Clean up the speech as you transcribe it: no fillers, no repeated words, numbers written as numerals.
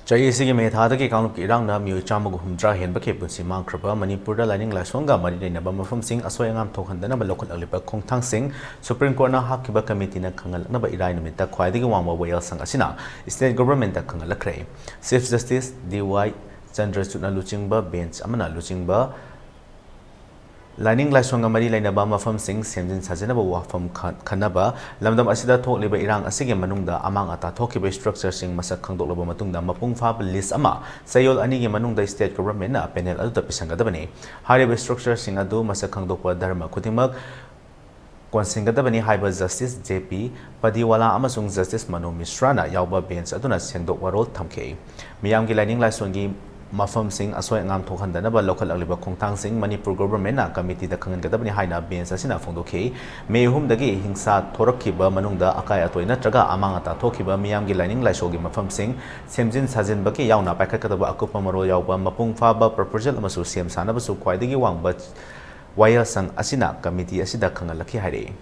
Chayisi Methada ki Kaunuk Irang na Mu Chamagu Humdra Hen Bake Punsi Mankraba, Manipur Laining laisongi Marinaba mafamsinggi asoyangam thokhandana loukhatliba khongthangsing Supreme Courtna Hakiba Committee na khanghanlaknaba irai numita khwaidagi wangba wayal sang asina State Government ta khanghanlakhre. Chief Justice D.Y. Chandrachudna luchingba bench amana luchingba Laining laisongi mari lainaba mafamsinggi semjin sajanaba wafam khanaba lamdam asida thokliba irang asige manungda amang ata thokiba structure sing masak khangdoklaba matungda mapung fab list ama sayol ani gi manungda state government na panel adu tapisangadabani hariba structure sing adu masak khangdokpa dharma khutimak konsingadabani haiba justice JP Padiwala amasung justice Manu Misrana yauba bench aduna sengdok warol thamke miyam gi laining laisongi mafamsinggi asoyangam thokhandanaba loukhatliba khongthangsing Manipur government na committee da khanghangadabani haina bench asina phongdokhi May 6 dagi hingsa thorakhiba manungda akai atoi natraga amang ata thokiba miyam gi laining laisogi mafamsinggi semjin sajinbaki yauna paikhatkadaba akupa marol yauba mapung faba proposal amasu sem sanabasu khwaidagi wangba wayal sang asina committee asida khanghanlakhi haire.